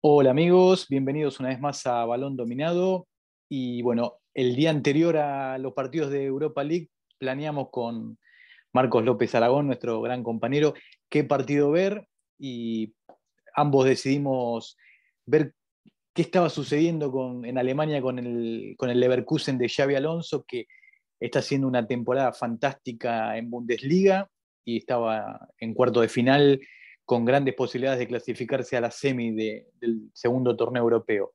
Hola amigos, bienvenidos una vez más a Balón Dominado. Y bueno, el día anterior a los partidos de Europa League planeamos con Marcos López Aragón, nuestro gran compañero, qué partido ver y ambos decidimos ver qué estaba sucediendo en Alemania con el Leverkusen de Xabi Alonso, que está haciendo una temporada fantástica en Bundesliga y estaba en cuarto de final con grandes posibilidades de clasificarse a la semi del segundo torneo europeo.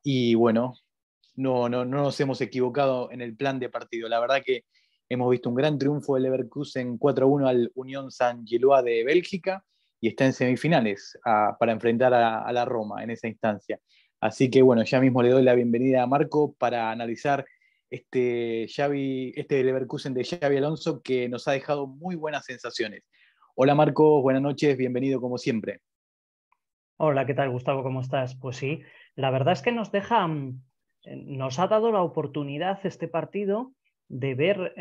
Y bueno, no nos hemos equivocado en el plan de partido. La verdad que hemos visto un gran triunfo del Leverkusen 4-1 al Unión Saint-Gilloise de Bélgica y está en semifinales para enfrentar a la Roma en esa instancia. Así que bueno, ya mismo le doy la bienvenida a Marco para analizar este Leverkusen de Xabi Alonso que nos ha dejado muy buenas sensaciones. Hola Marco, buenas noches, bienvenido como siempre. Hola, ¿qué tal, Gustavo? ¿Cómo estás? Pues sí, la verdad es que nos ha dado la oportunidad este partido de ver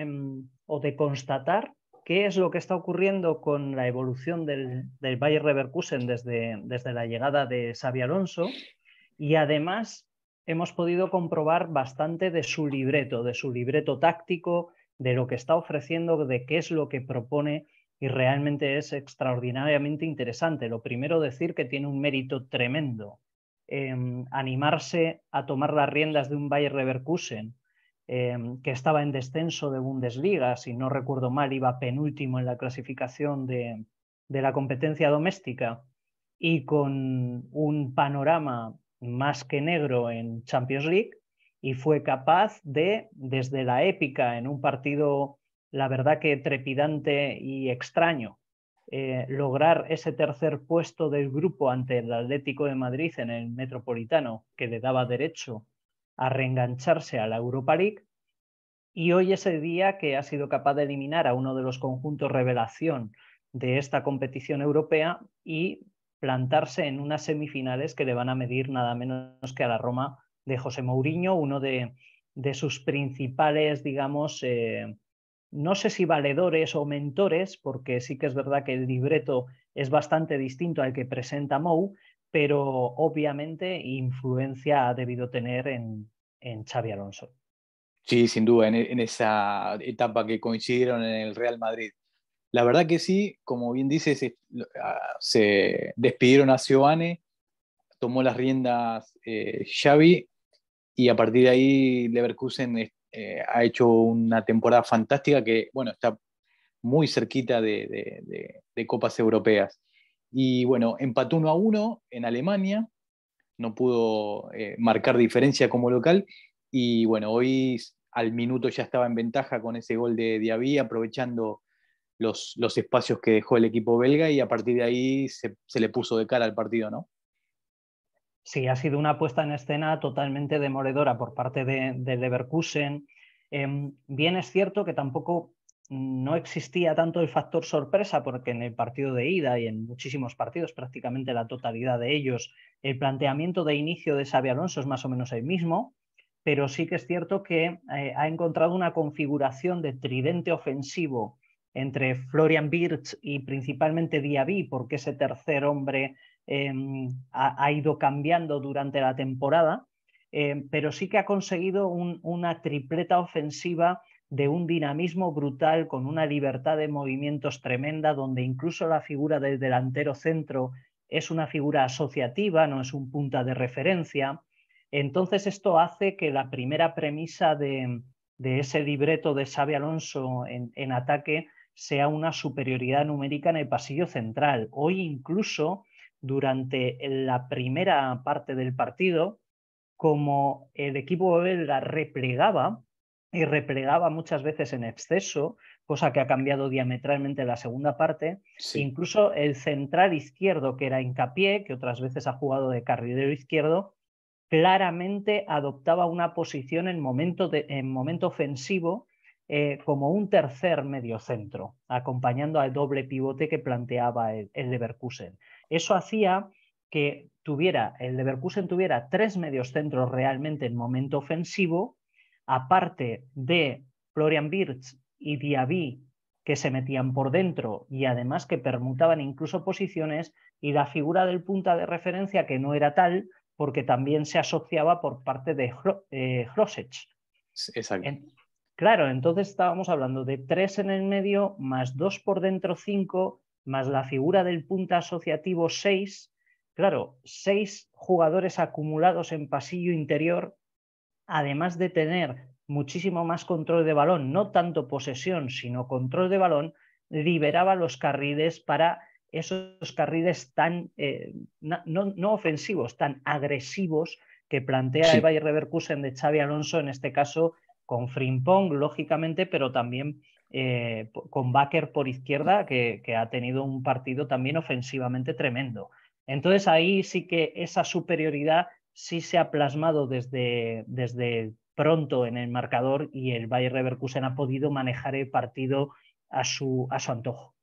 o de constatar qué es lo que está ocurriendo con la evolución del Bayer Leverkusen desde la llegada de Xabi Alonso, y además hemos podido comprobar bastante de su libreto táctico, de lo que está ofreciendo, de qué es lo que propone, y realmente es extraordinariamente interesante. Lo primero, decir que tiene un mérito tremendo animarse a tomar las riendas de un Bayer Leverkusen que estaba en descenso de Bundesliga, si no recuerdo mal, iba penúltimo en la clasificación de la competencia doméstica, y con un panorama más que negro en Champions League, y fue capaz de, desde la épica en un partido, la verdad que trepidante y extraño, lograr ese tercer puesto del grupo ante el Atlético de Madrid en el Metropolitano, que le daba derecho a reengancharse a la Europa League. Y hoy es el día que ha sido capaz de eliminar a uno de los conjuntos revelación de esta competición europea y plantarse en unas semifinales que le van a medir nada menos que a la Roma de José Mourinho, uno de sus principales, digamos, no sé si valedores o mentores, porque sí que es verdad que el libreto es bastante distinto al que presenta Mou, pero obviamente influencia ha debido tener en Xabi Alonso. Sí, sin duda, en esa etapa que coincidieron en el Real Madrid. La verdad que sí, como bien dices, se despidieron a Giovanni, tomó las riendas Xavi y a partir de ahí Leverkusen ha hecho una temporada fantástica que, bueno, está muy cerquita de copas europeas. Y bueno, empató 1-1 en Alemania, no pudo marcar diferencia como local y bueno, hoy al minuto ya estaba en ventaja con ese gol de Diaby, aprovechando los espacios que dejó el equipo belga y a partir de ahí se le puso de cara al partido, ¿no? Sí, ha sido una puesta en escena totalmente demoledora por parte de Leverkusen. Bien es cierto que tampoco no existía tanto el factor sorpresa, porque en el partido de ida y en muchísimos partidos, prácticamente la totalidad de ellos, el planteamiento de inicio de Xabi Alonso es más o menos el mismo, pero sí que es cierto que ha encontrado una configuración de tridente ofensivo entre Florian Wirtz y principalmente Diaby, porque ese tercer hombre ha ido cambiando durante la temporada, pero sí que ha conseguido una tripleta ofensiva de un dinamismo brutal, con una libertad de movimientos tremenda, donde incluso la figura del delantero centro es una figura asociativa, no es un punta de referencia. Entonces esto hace que la primera premisa de ese libreto de Xabi Alonso en ataque sea una superioridad numérica en el pasillo central. Hoy incluso, durante la primera parte del partido, como el equipo belga replegaba, y replegaba muchas veces en exceso, cosa que ha cambiado diametralmente en la segunda parte, Sí. incluso el central izquierdo, que era Hincapié, que otras veces ha jugado de carrilero izquierdo, claramente adoptaba una posición en momento ofensivo, como un tercer mediocentro, acompañando al doble pivote que planteaba el Leverkusen. Eso hacía que el Leverkusen tuviera tres mediocentros realmente en momento ofensivo, aparte de Florian Wirtz y Diaby, que se metían por dentro y además que permutaban incluso posiciones, y la figura del punta de referencia que no era tal porque también se asociaba por parte de Hrosic. Exacto. Claro, entonces estábamos hablando de 3 en el medio, más 2 por dentro, 5, más la figura del punta asociativo, 6. Claro, 6 jugadores acumulados en pasillo interior, además de tener muchísimo más control de balón, no tanto posesión, sino control de balón, liberaba los carriles para esos carriles tan, no ofensivos, tan agresivos que plantea el Sí. Bayer Leverkusen de Xabi Alonso, en este caso con Frimpong, lógicamente, pero también con Bakker por izquierda, que ha tenido un partido también ofensivamente tremendo. Entonces ahí sí que esa superioridad sí se ha plasmado desde pronto en el marcador, y el Bayer Leverkusen ha podido manejar el partido a su antojo.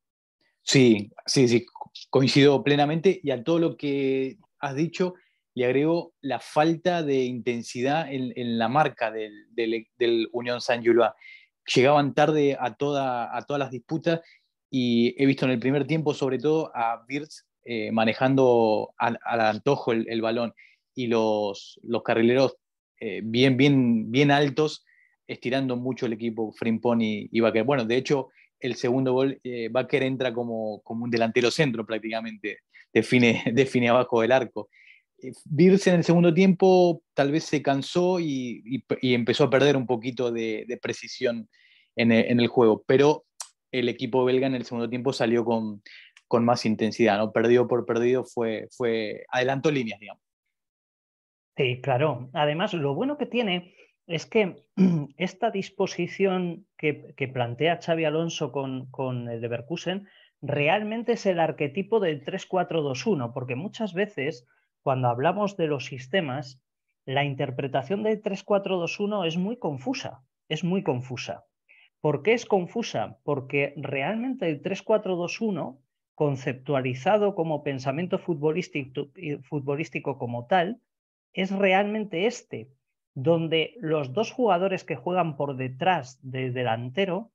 Sí, sí, sí, coincido plenamente, y a todo lo que has dicho le agrego la falta de intensidad en la marca del Unión Saint-Gilloise. Llegaban tarde a todas las disputas, y he visto en el primer tiempo sobre todo a Wirtz manejando al antojo el balón, y los carrileros bien altos, estirando mucho el equipo Frimpong y Bakker. Bueno, de hecho el segundo gol, Bakker entra como un delantero centro prácticamente, define abajo del arco. Wirtz en el segundo tiempo tal vez se cansó y empezó a perder un poquito de precisión en el juego, pero el equipo belga en el segundo tiempo salió con más intensidad, ¿no? Perdido por perdido, adelantó líneas, digamos. Sí, claro. Además, lo bueno que tiene es que esta disposición que plantea Xabi Alonso con el Leverkusen realmente es el arquetipo del 3-4-2-1, porque muchas veces cuando hablamos de los sistemas, la interpretación del 3-4-2-1 es muy confusa, es muy confusa. ¿Por qué es confusa? Porque realmente el 3-4-2-1, conceptualizado como pensamiento futbolístico como tal, es realmente donde los dos jugadores que juegan por detrás del delantero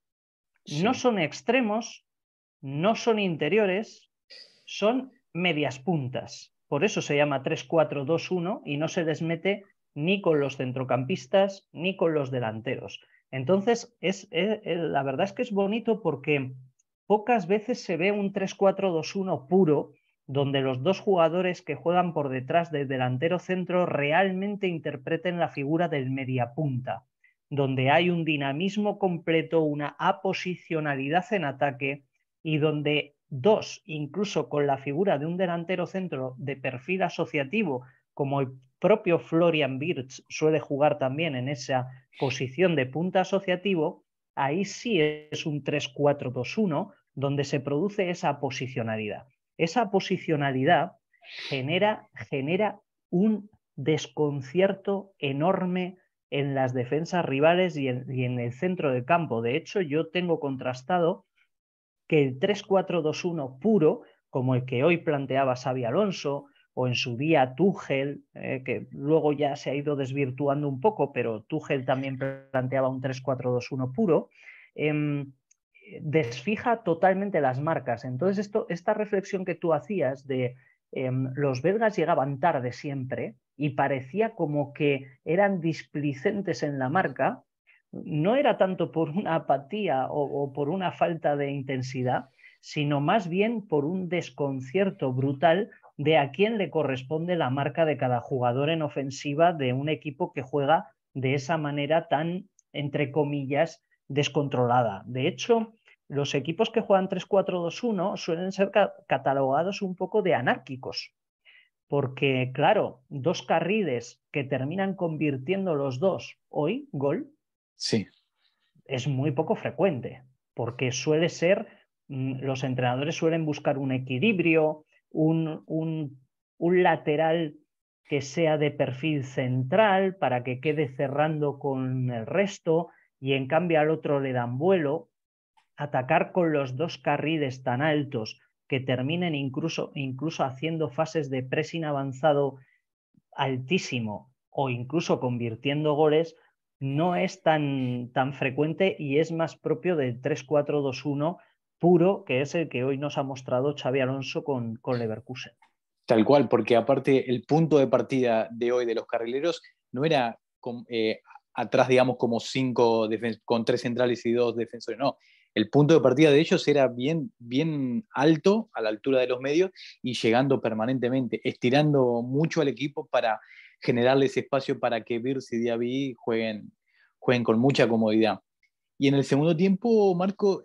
no Sí. son extremos, no son interiores, son medias puntas. Por eso se llama 3-4-2-1 y no se les mete ni con los centrocampistas ni con los delanteros. Entonces, la verdad es que es bonito porque pocas veces se ve un 3-4-2-1 puro, donde los dos jugadores que juegan por detrás del delantero centro realmente interpreten la figura del mediapunta, donde hay un dinamismo completo, una aposicionalidad en ataque, y donde dos, incluso con la figura de un delantero centro de perfil asociativo, como el propio Florian Wirtz suele jugar también en esa posición de punta asociativo, ahí sí es un 3-4-2-1 donde se produce esa posicionalidad. Esa posicionalidad genera un desconcierto enorme en las defensas rivales y en el centro del campo. De hecho, yo tengo contrastado que el 3-4-2-1 puro, como el que hoy planteaba Xabi Alonso, o en su día Tuchel, que luego ya se ha ido desvirtuando un poco, pero Tuchel también planteaba un 3-4-2-1 puro, desfija totalmente las marcas. Entonces, esta reflexión que tú hacías de los belgas llegaban tarde siempre y parecía como que eran displicentes en la marca, no era tanto por una apatía o por una falta de intensidad, sino más bien por un desconcierto brutal de a quién le corresponde la marca de cada jugador en ofensiva de un equipo que juega de esa manera tan, entre comillas, descontrolada. De hecho, los equipos que juegan 3-4-2-1 suelen ser catalogados un poco de anárquicos, porque, claro, dos carriles que terminan convirtiendo los dos hoy gol, Sí. es muy poco frecuente, porque suele ser, los entrenadores suelen buscar un equilibrio, un lateral que sea de perfil central para que quede cerrando con el resto, y en cambio al otro le dan vuelo. Atacar con los dos carriles tan altos que terminen incluso haciendo fases de pressing avanzado altísimo o incluso convirtiendo goles, no es tan frecuente y es más propio del 3-4-2-1 puro, que es el que hoy nos ha mostrado Xabi Alonso con Leverkusen. Tal cual, porque aparte el punto de partida de hoy de los carrileros no era atrás, digamos, como con 3 centrales y 2 defensores, no. El punto de partida de ellos era bien, bien alto, a la altura de los medios, y llegando permanentemente, estirando mucho al equipo para generarles espacio para que Virts y Diaby jueguen con mucha comodidad. Y en el segundo tiempo, Marco,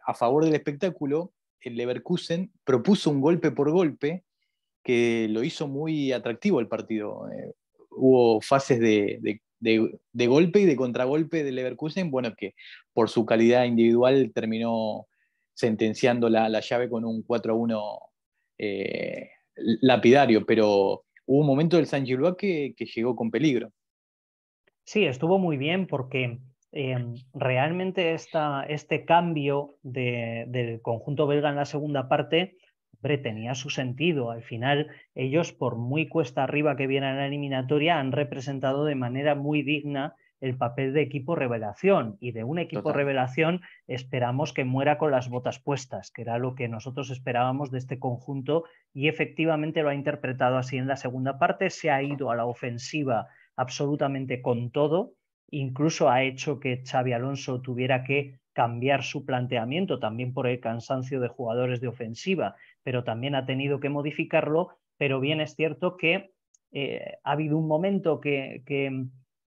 a favor del espectáculo, el Leverkusen propuso un golpe por golpe que lo hizo muy atractivo el partido. Hubo fases de golpe y de contragolpe del Leverkusen, bueno, que por su calidad individual terminó sentenciando la llave con un 4-1 eh, lapidario, pero hubo un momento del San Gillois que llegó con peligro. Sí, estuvo muy bien porque realmente este cambio del conjunto belga en la segunda parte, hombre, tenía su sentido. Al final, ellos, por muy cuesta arriba que viene en la eliminatoria, han representado de manera muy digna el papel de equipo revelación. Y de un equipo Total. revelación esperamos que muera con las botas puestas, que era lo que nosotros esperábamos de este conjunto, y efectivamente lo ha interpretado así en la segunda parte. Se ha ido a la ofensiva absolutamente con todo, incluso ha hecho que Xabi Alonso tuviera que cambiar su planteamiento también por el cansancio de jugadores de ofensiva, pero también ha tenido que modificarlo, pero bien es cierto que ha habido un momento que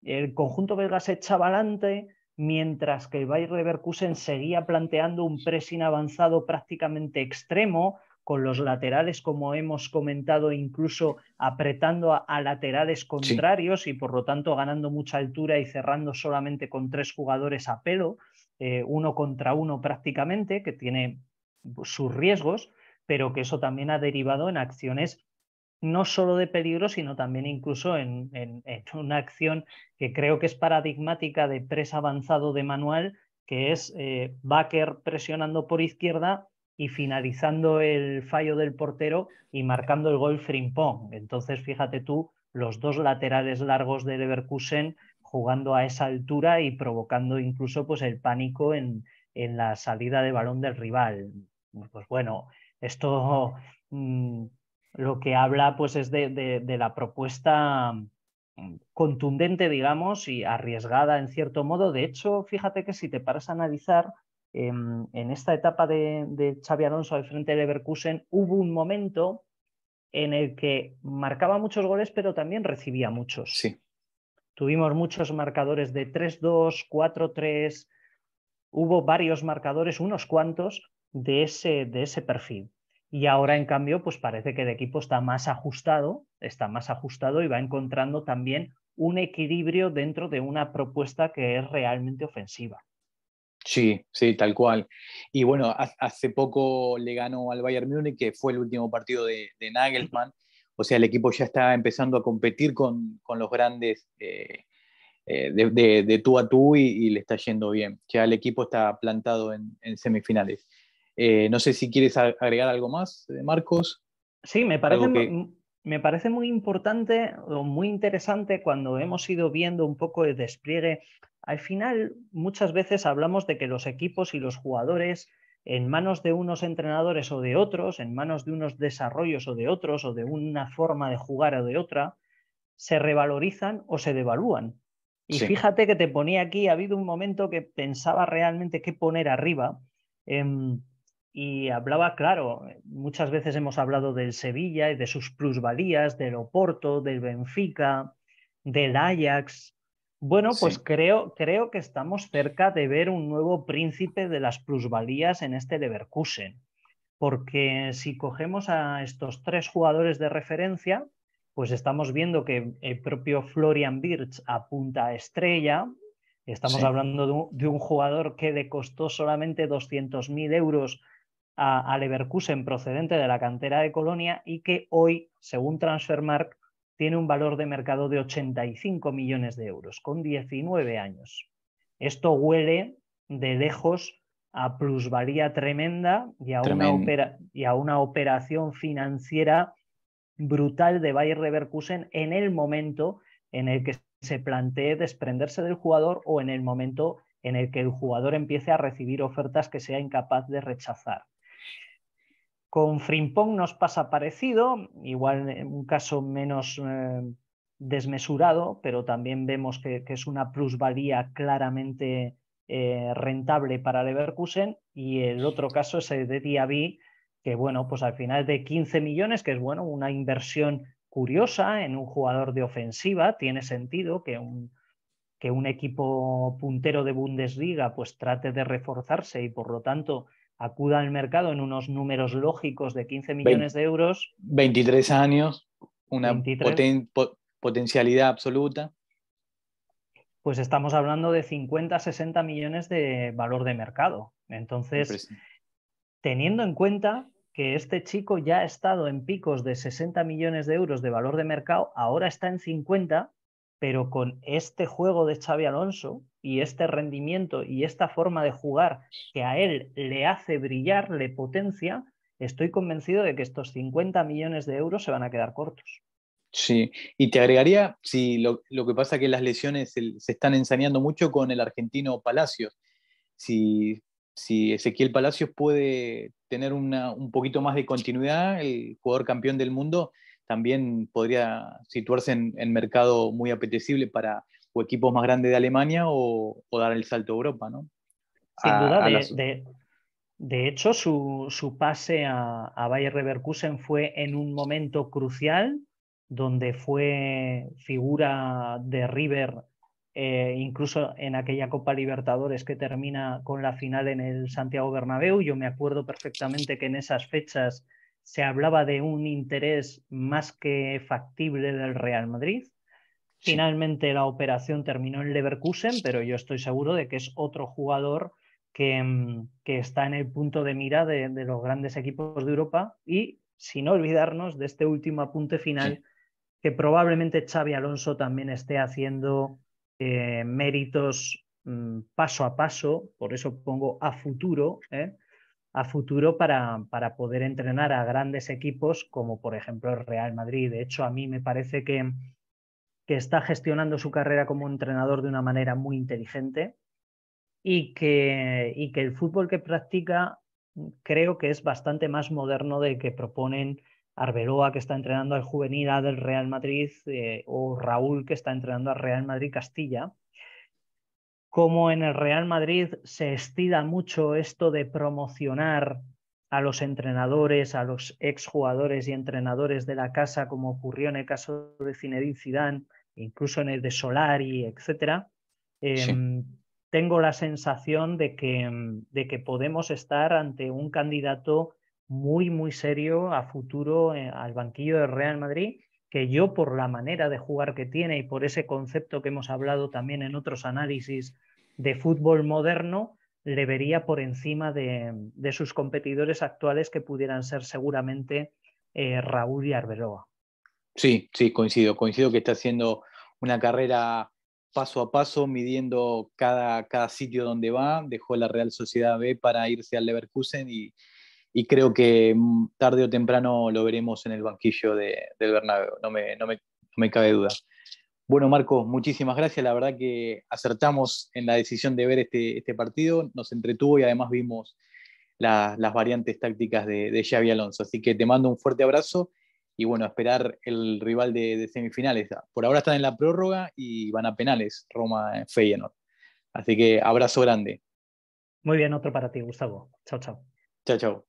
el conjunto belga se echaba adelante, mientras que el Bayer Leverkusen seguía planteando un pressing avanzado prácticamente extremo, con los laterales, como hemos comentado, incluso apretando a laterales Sí, contrarios y por lo tanto ganando mucha altura y cerrando solamente con 3 jugadores a pelo, 1 contra 1 prácticamente, que tiene sus riesgos, pero que eso también ha derivado en acciones no solo de peligro, sino también incluso en una acción que creo que es paradigmática de press avanzado de manual, que es Bakker presionando por izquierda y finalizando el fallo del portero y marcando el gol Frimpong. Entonces, fíjate tú, los 2 laterales largos de Leverkusen jugando a esa altura y provocando incluso pues, el pánico en la salida de balón del rival. Pues bueno, esto lo que habla pues es de la propuesta contundente, digamos, y arriesgada en cierto modo. De hecho, fíjate que si te paras a analizar, en esta etapa de Xabi Alonso al frente de Leverkusen, hubo un momento en el que marcaba muchos goles, pero también recibía muchos. sí. Tuvimos muchos marcadores de 3-2, 4-3, hubo varios marcadores, unos cuantos, de ese perfil. Y ahora, en cambio, pues parece que el equipo está más ajustado y va encontrando también un equilibrio dentro de una propuesta que es realmente ofensiva. Sí, sí, tal cual. Y bueno, hace poco le ganó al Bayern Múnich, que fue el último partido de Nagelsmann. O sea, el equipo ya está empezando a competir con los grandes de tú a tú y le está yendo bien. Ya el equipo está plantado en semifinales. No sé si quieres agregar algo más, Marcos, Sí, algo que... me parece muy importante o muy interesante cuando hemos ido viendo un poco el despliegue. Al final, muchas veces hablamos de que los equipos y los jugadores, en manos de unos entrenadores o de otros, en manos de unos desarrollos o de otros, o de una forma de jugar o de otra, se revalorizan o se devalúan. Y Sí, fíjate que te ponía aquí, ha habido un momento que pensaba realmente qué poner arriba. Y hablaba, claro, muchas veces hemos hablado del Sevilla y de sus plusvalías, del Oporto, del Benfica, del Ajax. Bueno, pues sí, creo que estamos cerca de ver un nuevo príncipe de las plusvalías en este Leverkusen. Porque si cogemos a estos 3 jugadores de referencia, pues estamos viendo que el propio Florian Wirtz apunta a estrella. Estamos sí, hablando de un jugador que le costó solamente 200.000 euros a Leverkusen procedente de la cantera de Colonia y que hoy, según Transfermarkt, tiene un valor de mercado de 85 millones de euros, con 19 años. Esto huele de lejos a plusvalía tremenda tremendo. y a una operación financiera brutal de Bayer Leverkusen en el momento en el que se plantee desprenderse del jugador o en el momento en el que el jugador empiece a recibir ofertas que sea incapaz de rechazar. Con Frimpong nos pasa parecido, igual en un caso menos desmesurado, pero también vemos que es una plusvalía claramente rentable para Leverkusen, y el otro caso es el de Diaby, que bueno, pues al final de 15 millones, que es bueno, una inversión curiosa en un jugador de ofensiva, tiene sentido que un equipo puntero de Bundesliga pues trate de reforzarse y por lo tanto acuda al mercado en unos números lógicos de 15 millones de euros. 23 años, una 23, potencialidad absoluta. pues estamos hablando de 50-60 millones de valor de mercado. Entonces, teniendo en cuenta que este chico ya ha estado en picos de 60 millones de euros de valor de mercado, ahora está en 50, pero con este juego de Xabi Alonso y este rendimiento y esta forma de jugar que a él le hace brillar, le potencia, estoy convencido de que estos 50 millones de euros se van a quedar cortos. Sí, y te agregaría, si lo que pasa es que las lesiones se están ensañando mucho con el argentino Palacios. Si Ezequiel Palacios puede tener un poquito más de continuidad, el jugador campeón del mundo también podría situarse en mercado muy apetecible para o equipos más grandes de Alemania o dar el salto a Europa, ¿no? Sin duda, A las... de hecho, su pase a Bayer Leverkusen fue en un momento crucial, donde fue figura de River, incluso en aquella Copa Libertadores que termina con la final en el Santiago Bernabéu. Yo me acuerdo perfectamente que en esas fechas se hablaba de un interés más que factible del Real Madrid. Sí. Finalmente la operación terminó en Leverkusen, pero yo estoy seguro de que es otro jugador que está en el punto de mira de los grandes equipos de Europa, y sin olvidarnos de este último apunte final, Sí. que probablemente Xabi Alonso también esté haciendo méritos paso a paso, por eso pongo a futuro para poder entrenar a grandes equipos como por ejemplo el Real Madrid. De hecho, a mí me parece que está gestionando su carrera como entrenador de una manera muy inteligente y que el fútbol que practica creo que es bastante más moderno del que proponen Arbeloa, que está entrenando al juvenil A del Real Madrid, o Raúl, que está entrenando al Real Madrid Castilla. Como en el Real Madrid se estila mucho esto de promocionar a los entrenadores, a los exjugadores y entrenadores de la casa, como ocurrió en el caso de Zinedine Zidane, incluso en el de Solari, etc. Sí. Tengo la sensación de que podemos estar ante un candidato muy, muy serio a futuro al banquillo del Real Madrid, que yo, por la manera de jugar que tiene y por ese concepto que hemos hablado también en otros análisis de fútbol moderno, le vería por encima de sus competidores actuales, que pudieran ser seguramente Raúl y Arbeloa. Sí, sí, coincido que está haciendo una carrera paso a paso, midiendo cada sitio donde va. Dejó la Real Sociedad B para irse al Leverkusen y creo que tarde o temprano lo veremos en el banquillo del Bernabéu, no me cabe duda. Bueno, Marcos, muchísimas gracias. La verdad que acertamos en la decisión de ver este partido, nos entretuvo y además vimos las variantes tácticas de Xabi Alonso. Así que te mando un fuerte abrazo y bueno, a esperar el rival de semifinales. Por ahora están en la prórroga y van a penales, Roma-Feyenoord. Así que abrazo grande. Muy bien, otro para ti, Gustavo. Chao, chao. Chao, chao.